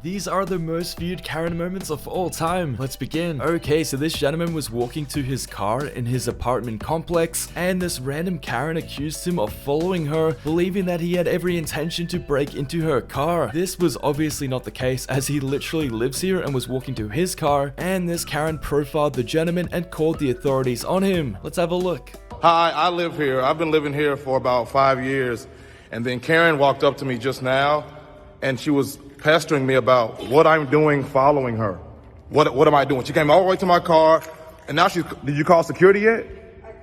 These are the most viewed Karen moments of all time. Let's begin. Okay, so this gentleman was walking to his car in his apartment complex, and this random Karen accused him of following her, believing that he had every intention to break into her car. This was obviously not the case, as he literally lives here and was walking to his car, and this Karen profiled the gentleman and called the authorities on him. Let's have a look. Hi, I live here. I've been living here for about 5 years, and then Karen walked up to me just now, and she was pestering me about what I'm doing following her. What am I doing? She came all the way to my car, and now she's... Did you call security yet?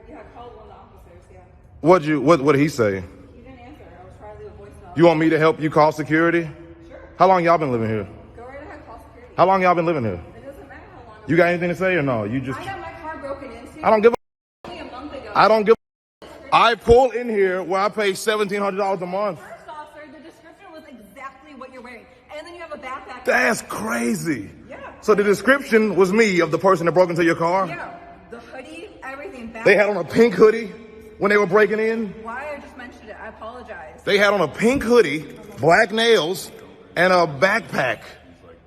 Yeah, I called one of the officers, yeah. What did he say? He didn't answer. I was trying to leave a voice note. You want me to help you call security? Sure. How long y'all been living here? Go right ahead, call security. How long y'all been living here? It doesn't matter how long. You got anything to say or no? You just... I got my car broken into. I don't give a... Only a month ago. I don't give a... I pull in here where I pay $1,700 a month. First off, sir, the description was exactly what you're wearing. And then you have a backpack. That's crazy. Yeah. So the description was me of the person that broke into your car? Yeah. The hoodie, everything. They had on a pink hoodie when they were breaking in? Why? I just mentioned it. I apologize. They had on a pink hoodie, black nails, and a backpack.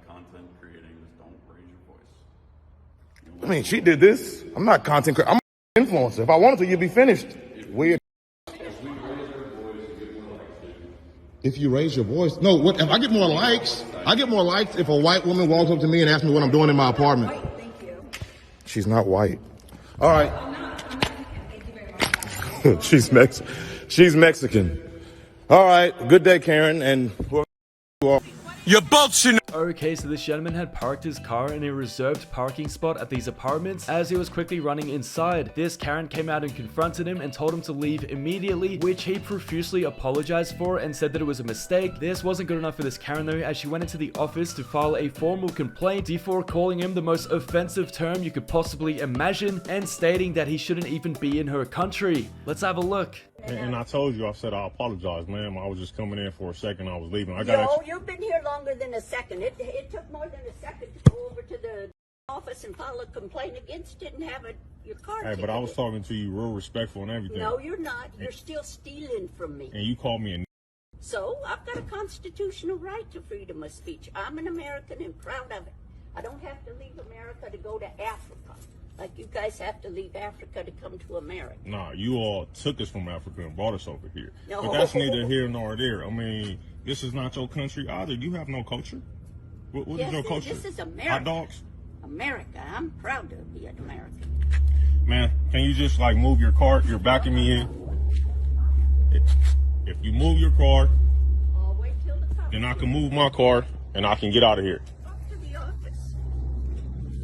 Content creating, don't raise your voice. I mean, she did this. I'm not content creator. I'm an influencer. If I wanted to, you'd be finished. Weird. If you raise your voice, no. What if I get more likes? I get more likes if a white woman walks up to me and asks me what I'm doing in my apartment. White, thank you. She's not white. All right. I'm Mexican. Thank you very much. She's Mexican. All right. Good day, Karen. And whoever you are. You're bullshit. Okay, so this gentleman had parked his car in a reserved parking spot at these apartments. As he was quickly running inside, this Karen came out and confronted him and told him to leave immediately, which he profusely apologized for and said that it was a mistake. This wasn't good enough for this Karen though, as she went into the office to file a formal complaint before calling him the most offensive term you could possibly imagine and stating that he shouldn't even be in her country. Let's have a look. And I told you, I said, I apologize, ma'am. I was just coming in for a second. I was leaving. No, you've been here longer than a second. It took more than a second to go over to the office and file a complaint against it and have your car Hey, but I was talking to you real respectful and everything. No, you're not. You're still stealing from me. And you called me a... So, I've got a constitutional right to freedom of speech. I'm an American and proud of it. I don't have to leave America to go to Africa. Like you guys have to leave Africa to come to America. Nah, you all took us from Africa and brought us over here. No. But that's neither here nor there. I mean, this is not your country either. You have no culture. What is your culture? This is America. Hot dogs? America. I'm proud to be an American. Man, can you just like move your car? You're backing me in. If you move your car, I'll wait till the cops. then I can move my car and I can get out of here. Talk to the office.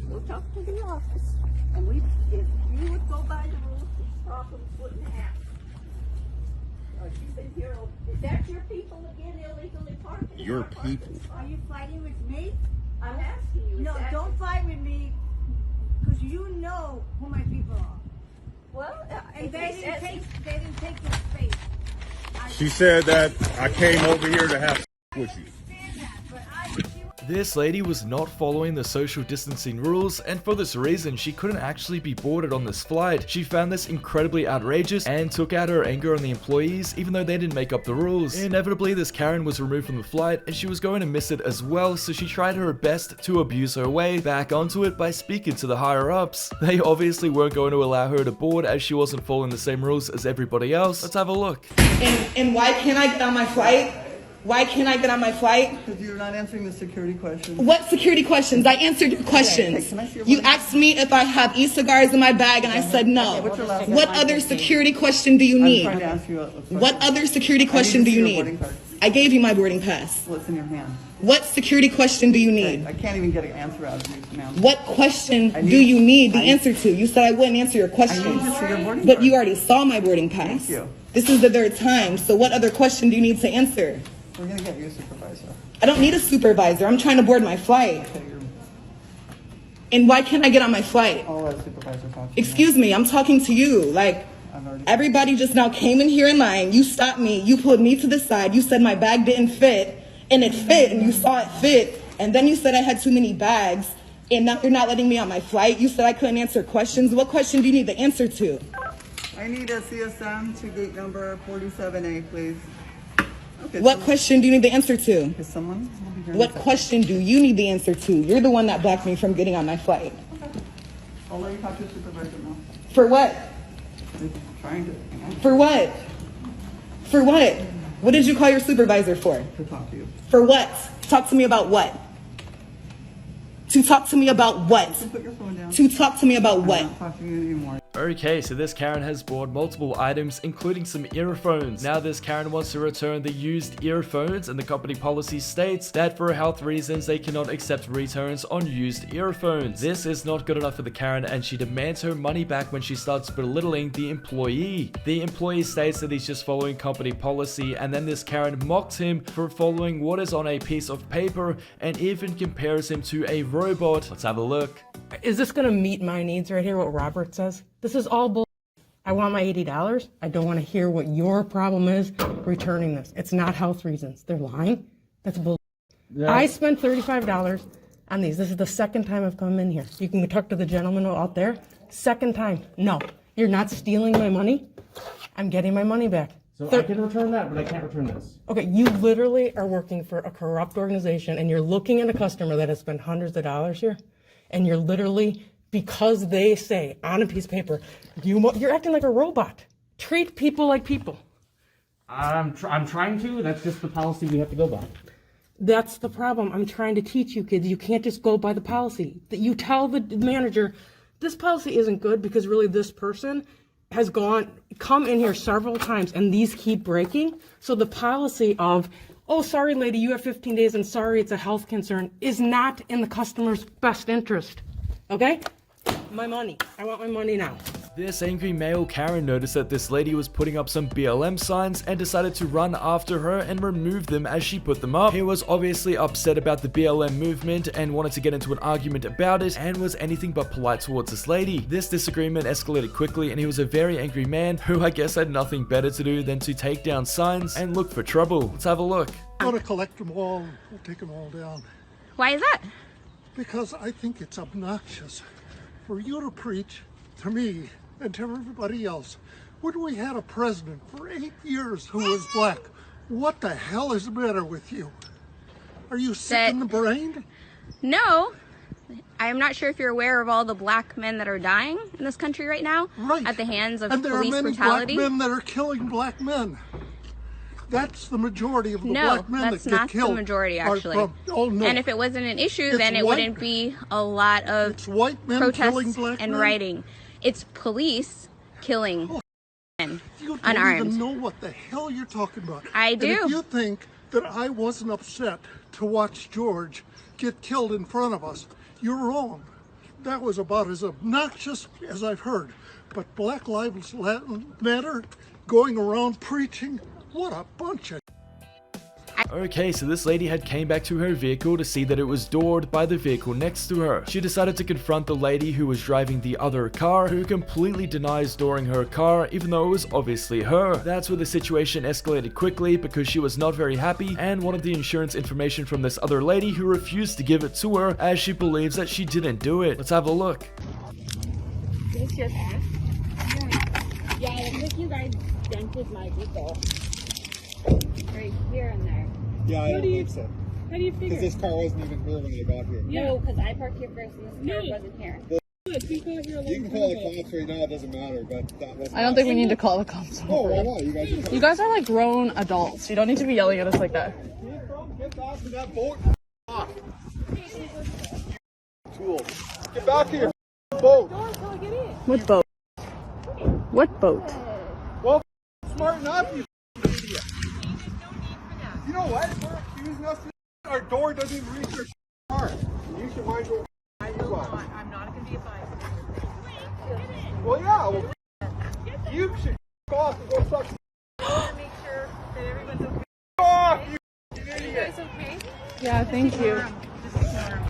Go talk to the office. And if you would go by the rules, these problems wouldn't happen. You've been here. Is that your people again, illegally parking? Your people. Are you fighting with me? I'm asking you. No, don't fight with me, because you know who my people are. Well, And they didn't take your space. She said that I came over here to have with you. This lady was not following the social distancing rules, and for this reason, she couldn't actually be boarded on this flight. She found this incredibly outrageous and took out her anger on the employees, even though they didn't make up the rules. Inevitably, this Karen was removed from the flight, and she was going to miss it as well, so she tried her best to abuse her way back onto it by speaking to the higher-ups. They obviously weren't going to allow her to board, as she wasn't following the same rules as everybody else. Let's have a look. And why can't I get on my flight? Why can't I get on my flight? Because you're not answering the security questions. What security questions? I answered your questions. You asked me if I have e-cigars in my bag, and I said no. What's your last name? What other security question do you I'm need? trying to ask you a question. What other security question do you need? I gave you my boarding pass. What's in your hand? What security question do you need? I can't even get an answer out of you, ma'am. What question do you need the answer to? You said I wouldn't answer your I questions. need to see your boarding But card. you already saw my boarding pass. Thank you. This is the third time, so what other question do you need to answer? We're going to get you a supervisor. I don't need a supervisor. I'm trying to board my flight. Okay, And why can't I get on my flight? I'll let a supervisor talk to you. Excuse me, I'm talking to you. Like, everybody just now came in here in line. You stopped me. You pulled me to the side. You said my bag didn't fit, and it fit, and you saw it fit. And then you said I had too many bags, and now you're not letting me on my flight. You said I couldn't answer questions. What question do you need the answer to? I need a CSM to gate number 47A, please. Okay. What question do you need the answer to? Is someone will be here in a What second. question do you need the answer to? You're the one that blocked me from getting on my flight. I'll let you talk to your supervisor now. For what? He's trying to For what? For what? What did you call your supervisor for? talk to you. For what? Talk to me about what? To talk to me about what? Put your phone down. To talk to me about I'm what? not talking to you anymore. Okay, so this Karen has bought multiple items, including some earphones. Now this Karen wants to return the used earphones, and the company policy states that for health reasons they cannot accept returns on used earphones. This is not good enough for the Karen, and she demands her money back when she starts belittling the employee. The employee states that he's just following company policy, and then this Karen mocks him for following what is on a piece of paper and even compares him to a robot. Let's have a look. Is this going to meet my needs right here, what Robert says? This is all bull. I want my $80. I don't want to hear what your problem is returning this. It's not health reasons. They're lying. That's bull. Yeah. I spent $35 on these. This is the second time I've come in here. You can talk to the gentleman out there. Second time. No, you're not stealing my money. I'm getting my money back. So I can return that, but I can't return this. Okay, you literally are working for a corrupt organization, and you're looking at a customer that has spent hundreds of dollars here, and you're literally, because they say on a piece of paper, you're acting like a robot. Treat people like people. I'm trying to. That's just the policy we have to go by. That's the problem. I'm trying to teach you kids. You can't just go by the policy. That you tell the manager, this policy isn't good because really this person has come in here several times and these keep breaking. So the policy of, oh, sorry, lady, you have 15 days and sorry, it's a health concern is not in the customer's best interest. Okay? My money. I want my money now. This angry male Karen noticed that this lady was putting up some BLM signs and decided to run after her and remove them as she put them up. He was obviously upset about the BLM movement and wanted to get into an argument about it and was anything but polite towards this lady. This disagreement escalated quickly and he was a very angry man who I guess had nothing better to do than to take down signs and look for trouble. Let's have a look. I'm going to collect them all and we'll take them all down. Why is that? Because I think it's obnoxious for you to preach to me and to everybody else when we had a president for 8 years who was black. What the hell is the matter with you? Are you sick in the brain? No. I'm not sure if you're aware of all the black men that are dying in this country right now at the hands of police brutality. And there are many black men that are killing black men. That's the majority of the black men that get killed. No, that's not the majority, actually. And if it wasn't an issue, then it wouldn't be a lot of protests and rioting. It's police killing men unarmed. You don't even know what the hell you're talking about. I do. And if you think that I wasn't upset to watch George get killed in front of us, you're wrong. That was about as obnoxious as I've heard. But Black Lives Matter, going around preaching, what a bunch of... Okay, so this lady had came back to her vehicle to see that it was doored by the vehicle next to her. She decided to confront the lady who was driving the other car, who completely denies dooring her car, even though it was obviously her. That's where the situation escalated quickly because she was not very happy and wanted the insurance information from this other lady who refused to give it to her as she believes that she didn't do it. Let's have a look. This your car? Yeah, it looks like you guys dented my vehicle. Right here and there. Yeah, I don't think so. How do you figure? Because this car wasn't even here when I got here. No, because I parked here first and this car wasn't here. Well, you can call the cops right now, it doesn't matter, but that was... I don't think we need to call the cops. Oh, why not? You guys are like grown adults. You don't need to be yelling at us like that. Get off of that boat. Tool. Get back to your boat. What boat? What boat? Well, smart enough, you idiot. You know what? We're accusing us. Our door doesn't reach your car. You should mind your... I'm not going to be a fine. Well, yeah. Well, you should off and go suck. Make sure that everyone's okay. Off, you idiot. Are you guys okay? Yeah, thank you.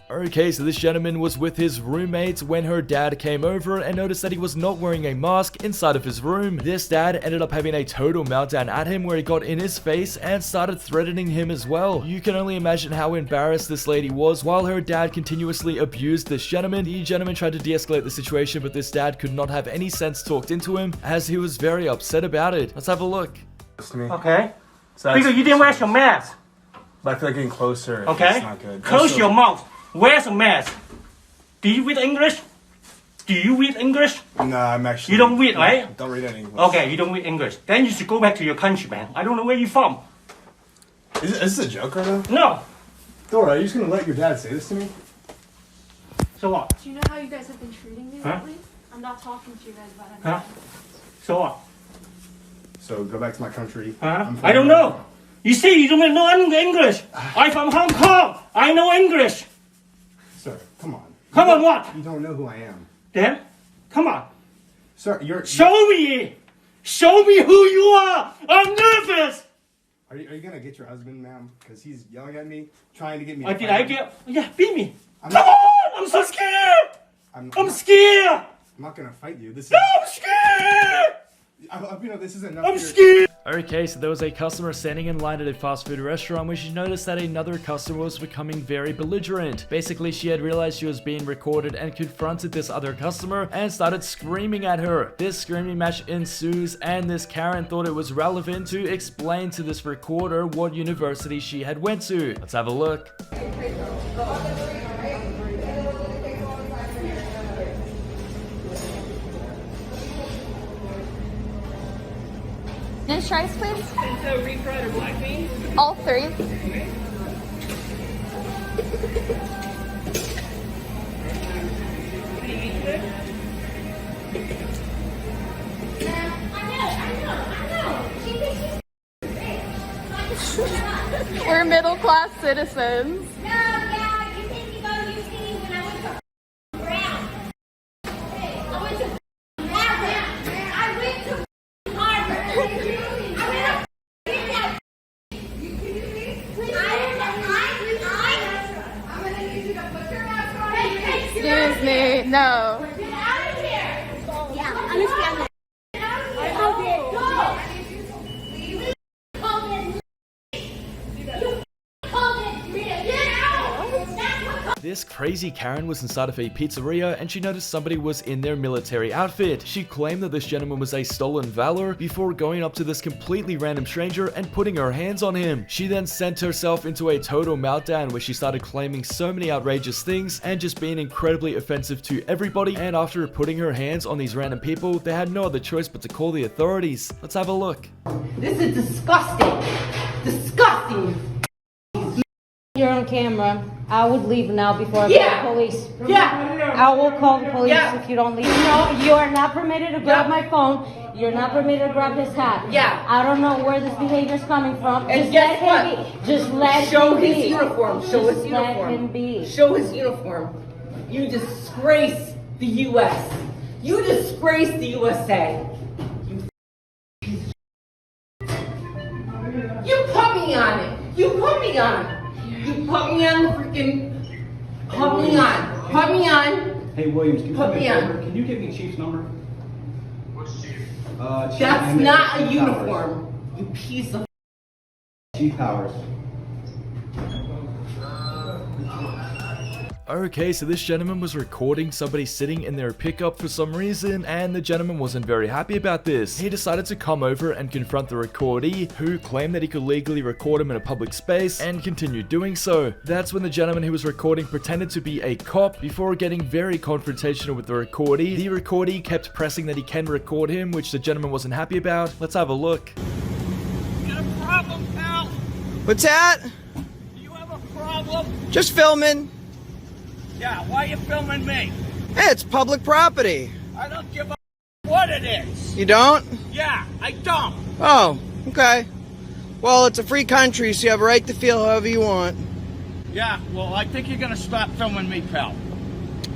Okay, so this gentleman was with his roommates when her dad came over and noticed that he was not wearing a mask inside of his room. This dad ended up having a total meltdown at him where he got in his face and started threatening him as well. You can only imagine how embarrassed this lady was while her dad continuously abused this gentleman. The gentleman tried to de-escalate the situation, but this dad could not have any sense talked into him as he was very upset about it. Let's have a look. Okay. So Because you didn't wear your mask. But I feel like getting closer. Okay? It's not good. Close your mouth. Where's a mask? Do you read English? Do you read English? No, I'm actually... You don't read, right? Don't read any English. Okay, you don't read English. Then you should go back to your country, man. I don't know where you're from. Is this a joke right now? No. Dora, are you just gonna let your dad say this to me? So what? Do you know how you guys have been treating me Huh? lately? I'm not talking to you guys about Huh? anything. So what? So go back to my country. Huh? I don't know. You see, you don't know English. I'm from Hong Kong. I know English. Sir, come on. Come on, what? You don't know who I am. Then, come on. Sir, you're... Show me. Show me who you are. I'm nervous. Are you gonna get your husband, ma'am? Because he's yelling at me, trying to get me... Did I get... Yeah, beat me. I'm Come not- on. I'm so scared. I'm scared. I'm not gonna fight you. This is... No, I'm scared. You know, this is enough. I'm scared. Okay, so there was a customer standing in line at a fast food restaurant where she noticed that another customer was becoming very belligerent. Basically, she had realized she was being recorded and confronted this other customer and started screaming at her. This screaming match ensues, and this Karen thought it was relevant to explain to this recorder what university she had went to. Let's have a look. Nice tries, please. So refried or black beans? All three. We're middle class citizens. Excuse me, no. This crazy Karen was inside of a pizzeria and she noticed somebody was in their military outfit. She claimed that this gentleman was a stolen valor before going up to this completely random stranger and putting her hands on him. She then sent herself into a total meltdown where she started claiming so many outrageous things and just being incredibly offensive to everybody, and after putting her hands on these random people, they had no other choice but to call the authorities. Let's have a look. This is disgusting. Disgusting. You're on camera. I would leave now before I call the police. Yeah. I will call the police Yeah. if you don't leave. No, you are not permitted to grab my phone. You're not permitted to grab his hat. Yeah. I don't know where this behavior is coming from. And Just guess let him what? be. Just let Show him be. his uniform. Show Just his uniform. let him be. Show his uniform. You disgrace the U.S. You disgrace the USA. You put me on it. You put me on it. You put me on the freaking. Put me on. Put me on. Hey Williams, can you Put give me me a on. favor? Can you give me Chief's number? What's Chief? Chief That's Emmett not a Powers. uniform. You piece of. Chief Powers. Okay, so this gentleman was recording somebody sitting in their pickup for some reason, and the gentleman wasn't very happy about this. He decided to come over and confront the recordee, who claimed that he could legally record him in a public space, and continued doing so. That's when the gentleman who was recording pretended to be a cop before getting very confrontational with the recordee. The recordee kept pressing that he can record him, which the gentleman wasn't happy about. Let's have a look. Got a problem, pal? What's that? Do you have a problem? Just filming. Yeah, why are you filming me? Hey, it's public property. I don't give a what it is. You don't? Yeah, I don't. Oh, okay. Well, it's a free country, so you have a right to feel however you want. Yeah, well, I think you're gonna stop filming me, pal.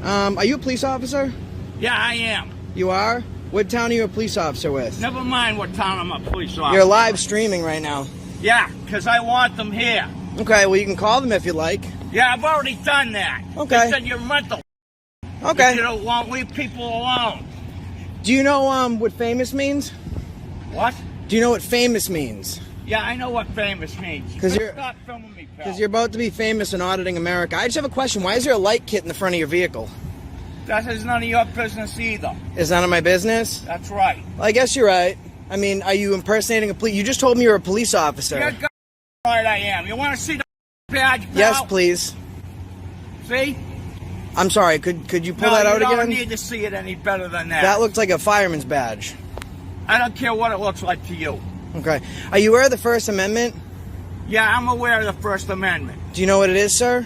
Are you a police officer? Yeah, I am. You are? What town are you a police officer with? Never mind what town I'm a police officer. You're live streaming right now. Yeah, because I want them here. Okay, well, you can call them if you like. Yeah, I've already done that. Okay. They said you're mental. Okay. You don't want leave people alone. Do you know what famous means? What? Do you know what famous means? Yeah, I know what famous means. Because you're Stop filming me, pal. because you're about to be famous in auditing America. I just have a question. Why is there a light kit in the front of your vehicle? That is none of your business either. Is none of my business? That's right. Well, I guess you're right. I mean, are you impersonating a police? You just told me you're a police officer. You're right, I am. You want to see the badge, pal? Yes, please. See? I'm sorry, could you pull that out again? No, you don't need to see it any better than that. That looks like a fireman's badge. I don't care what it looks like to you. Okay. Are you aware of the First Amendment? Yeah, I'm aware of the First Amendment. Do you know what it is, sir?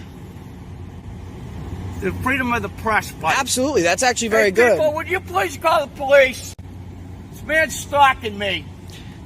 The freedom of the press, but... Absolutely, that's actually very good. People, would you please call the police? This man's stalking me.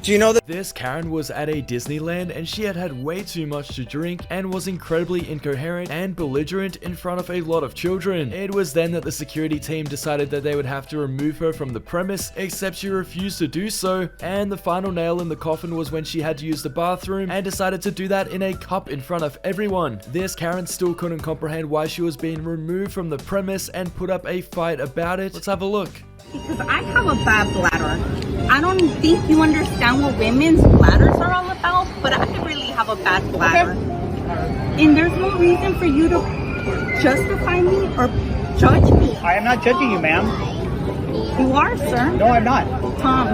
Do you know that this Karen was at a Disneyland and she had had way too much to drink and was incredibly incoherent and belligerent in front of a lot of children. It was then that the security team decided that they would have to remove her from the premise, except she refused to do so, and the final nail in the coffin was when she had to use the bathroom and decided to do that in a cup in front of everyone. This Karen still couldn't comprehend why she was being removed from the premise and put up a fight about it. Let's have a look. Because I have a bad bladder. I don't think you understand what women's bladders are all about, but I really have a bad bladder. Okay. And there's no reason for you to justify me or judge me. I am not judging you, ma'am. You are, sir. No, I'm not. Tom.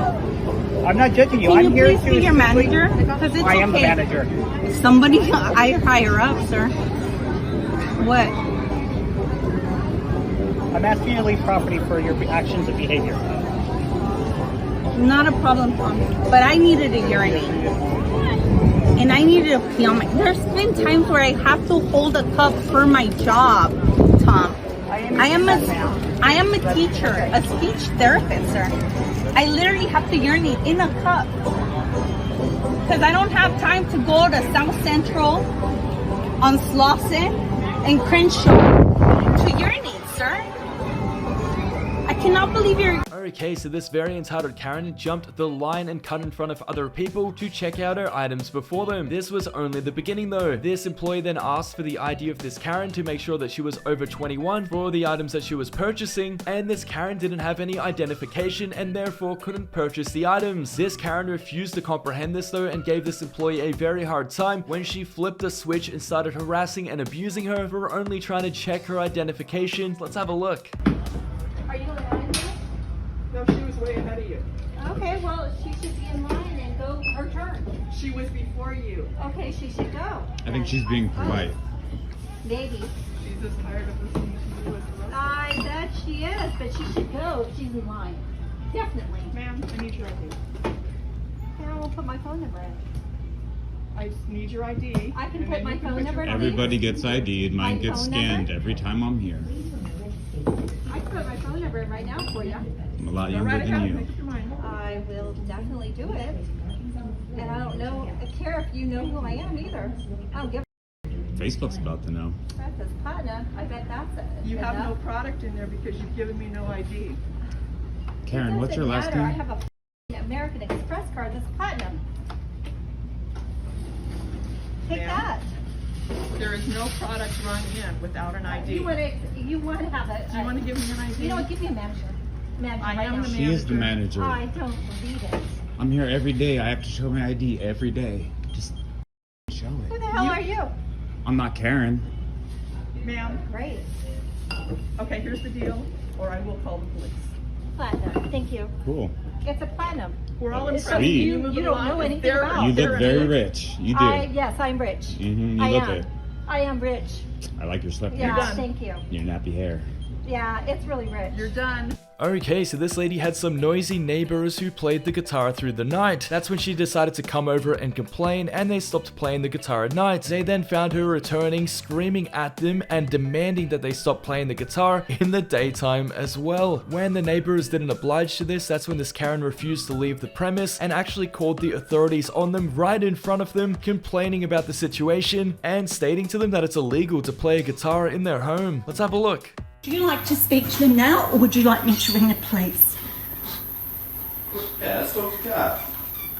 I'm not judging you. Can I'm you here please be your manager? Because it's I am the okay. manager. Somebody higher up, sir. What? I'm asking you to leave property for your actions and behavior. Not a problem, Tom. But I needed a urinate. And I needed to pee on my... There's been times where I have to hold a cup for my job, Tom. I am a teacher, a speech therapist, sir. I literally have to urinate in a cup. Because I don't have time to go to South Central on Slauson and Crenshaw to urinate, sir. I cannot believe you're... Okay, so this very entitled Karen jumped the line and cut in front of other people to check out her items before them. This was only the beginning though. This employee then asked for the ID of this Karen to make sure that she was over 21 for the items that she was purchasing, and this Karen didn't have any identification and therefore couldn't purchase the items. This Karen refused to comprehend this though and gave this employee a very hard time when she flipped the switch and started harassing and abusing her for only trying to check her identification. Let's have a look. Are you in line now? No, she was way ahead of you. Okay, well, she should be in line and go her turn. She was before you. Okay, she should go. I think she's being polite. Maybe. She's just tired of listening to you as the rest. I bet she is, but she should go if she's in line. Definitely. Ma'am, I need your ID. Okay, I will put my phone number in. I need your ID. I can put my phone number in. Everybody gets ID'd. Mine gets scanned every time I'm here. I can put my phone number in right now for you. I'm a lot younger than you. I will definitely do it. And I don't care if you know who I am either. I don't give a... Facebook's about to know. That says Patna. I bet that's it. You have no product in there because you've given me no ID. Karen, what's your last I name? have a American Express card that's Platinum. Take that. There is no product run in without an ID. You want to have a... Do you want to give me an ID? You know what? Give me a manager. I am the manager. She is the manager. I don't believe it. I'm here every day. I have to show my ID every day. Just show it. Who the hell are you? I'm not Karen. Ma'am. Great. Okay, here's the deal, or I will call the police. Platinum. Thank you. Cool. It's a platinum. We're all It's impressed. you don't know anything about. You look very rich. You do. Yes, I'm rich. Mm-hmm. I You look am. it. I am rich. I like your sweatpants. Yeah, thank you. Your nappy hair. Yeah, it's really rich. You're done. Okay, so this lady had some noisy neighbors who played the guitar through the night. That's when she decided to come over and complain, and they stopped playing the guitar at night. They then found her returning, screaming at them and demanding that they stop playing the guitar in the daytime as well. When the neighbors didn't oblige to this, that's when this Karen refused to leave the premise and actually called the authorities on them right in front of them, complaining about the situation and stating to them that it's illegal to play a guitar in their home. Let's have a look. Would you like to speak to them now, or would you like me to ring the police? Yeah, let's talk to God.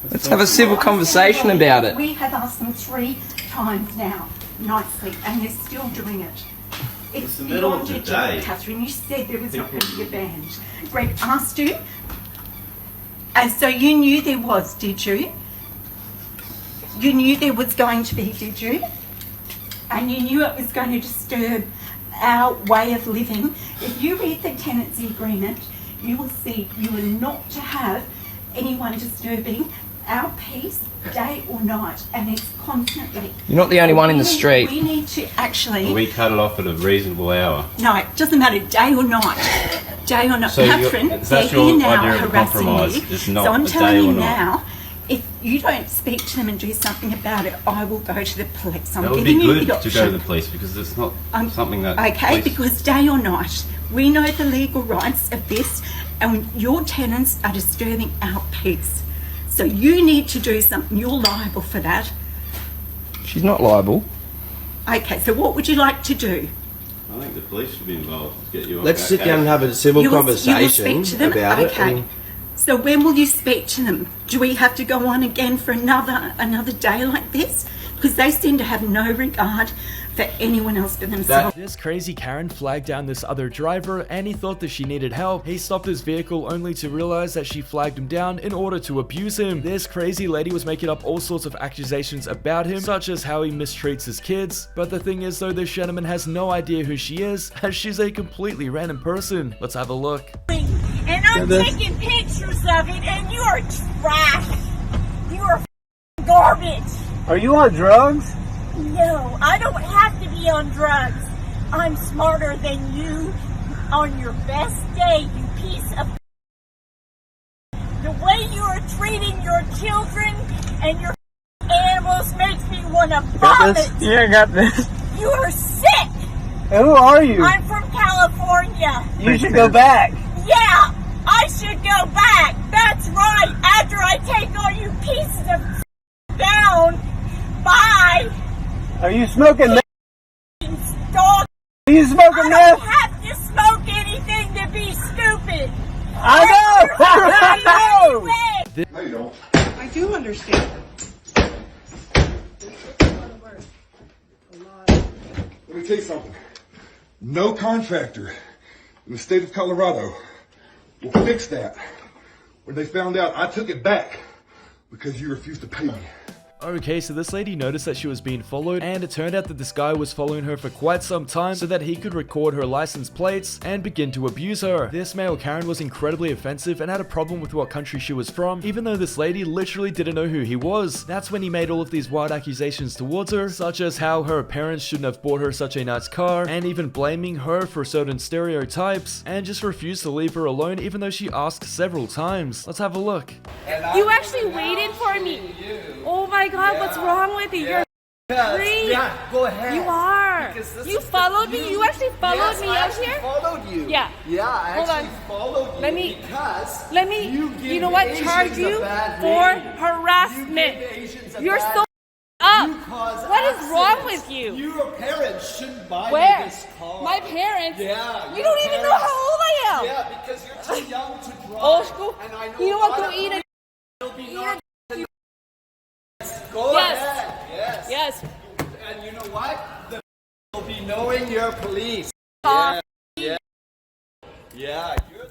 Let's have a civil conversation about it. We have asked them 3 times now, nicely, and they're still doing it. It's the middle of the day. Catherine, you said there was not going to be a band. Greg asked you, and so you knew there was, did you? You knew there was going to be, did you? And you knew it was going to disturb our way of living. If you read the tenancy agreement, you will see you are not to have anyone disturbing our peace day or night, and it's constantly. You're not the only one in the street. We need to actually. We cut it off at a reasonable hour. No, it doesn't matter, day or night. Day or night. So Catherine, that's they're your here now idea of harassing compromise, you. it's not So I'm a telling day you or not. now, if you don't speak to them and do something about it, I will go to the police. I'm That would giving be you good the to option. go to the police because it's not something that. Okay, police- because day or night, we know the legal rights of this, and your tenants are disturbing our peace. So you need to do something. You're liable for that. She's not liable. Okay, so what would you like to do? I think the police should be involved. Get you off Let's our sit case. down and have a civil You will conversation speak to them? about it. Okay. and- So when will you speak to them? Do we have to go on again for another day like this? Because they seem to have no regard for anyone else but themselves. This crazy Karen flagged down this other driver and he thought that she needed help. He stopped his vehicle only to realize that she flagged him down in order to abuse him. This crazy lady was making up all sorts of accusations about him, such as how he mistreats his kids. But the thing is though, this gentleman has no idea who she is, as she's a completely random person. Let's have a look. And I'm taking pictures of it, and you are trash. You are garbage. Are you on drugs? No, I don't have to be on drugs. I'm smarter than you on your best day, you piece of. The way you are treating your children and your animals makes me want to vomit. Yeah, I got this. You are sick. Who are you? I'm from California. You should go back. Yeah, I should go back. That's right. After I take all you pieces of down. Bye. Are you smoking meth? Dog. Are you smoking I meth? don't have to smoke anything to be stupid. I know. I know. No, you don't. I do understand. Let me tell you something. No contractor in the state of Colorado will fix that when they found out I took it back because you refused to pay me. Okay, so this lady noticed that she was being followed, and it turned out that this guy was following her for quite some time so that he could record her license plates and begin to abuse her. This male Karen was incredibly offensive and had a problem with what country she was from, even though this lady literally didn't know who he was. That's when he made all of these wild accusations towards her, such as how her parents shouldn't have bought her such a nice car, and even blaming her for certain stereotypes, and just refused to leave her alone even though she asked several times. Let's have a look. You actually waited for me. Oh my God, what's wrong with you? You're great. Yeah, go ahead. You are. You followed me. You actually followed me out here. Followed you. Yeah. Yeah, I Hold actually on. followed you because Let me. You know what? Charge you for harassment. You're so up. What is wrong with you? Your parents shouldn't buy Where? you this car. My parents? Yeah. You your don't even know parents. how old I am. Yeah, because you're too young to drive. Old school. And I know You know what? a Go lot of eat it. It'll be Eat not. it. Go Yes. ahead. Yes. Yes. And you know what? The will be knowing your police. Coffee. Yeah. Yeah. You're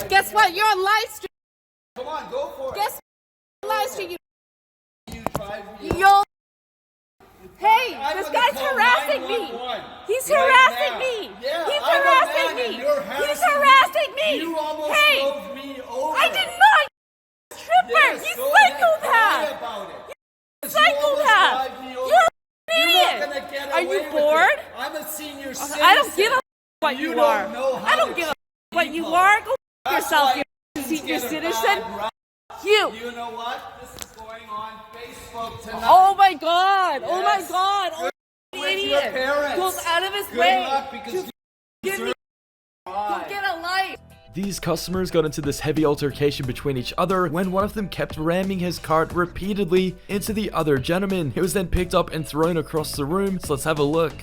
Guess what? You're on live stream. Come on, go for it. Guess what? Live stream. You drive me. You'll. Hey, I'm this gonna guy's call harassing me. 911 He's right harassing now. me. Yeah, He's I'm a harassing man me. and you're He's harassing harassing me. You almost Hey, drove me over. I did not. Stripper, Yes, you go ahead, psychopath. cry about it. You Psychopath. almost drive me over. You're an You're idiot. not gonna get Are away you with bored? it. I'm a senior citizen. I don't give a what You you don't are. know how I don't to give a treat what you people. are. Go That's yourself, why you things senior get a citizen. bad rap. You. You know what? This is going on Facebook tonight. Oh my God. Oh my Yes. God. Oh, With the your idiot parents. goes out of his Good way luck because to you give me. Go get a life. These customers got into this heavy altercation between each other when one of them kept ramming his cart repeatedly into the other gentleman. He was then picked up and thrown across the room, so let's have a look.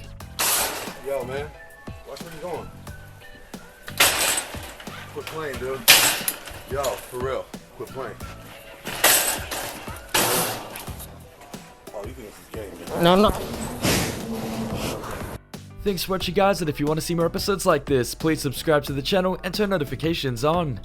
Yo, man. Watch where you're going. Quit playing, dude. Yo, for real. Quit playing. Oh, you think this is game? No, I'm not. Thanks for watching guys, and if you want to see more episodes like this, please subscribe to the channel and turn notifications on.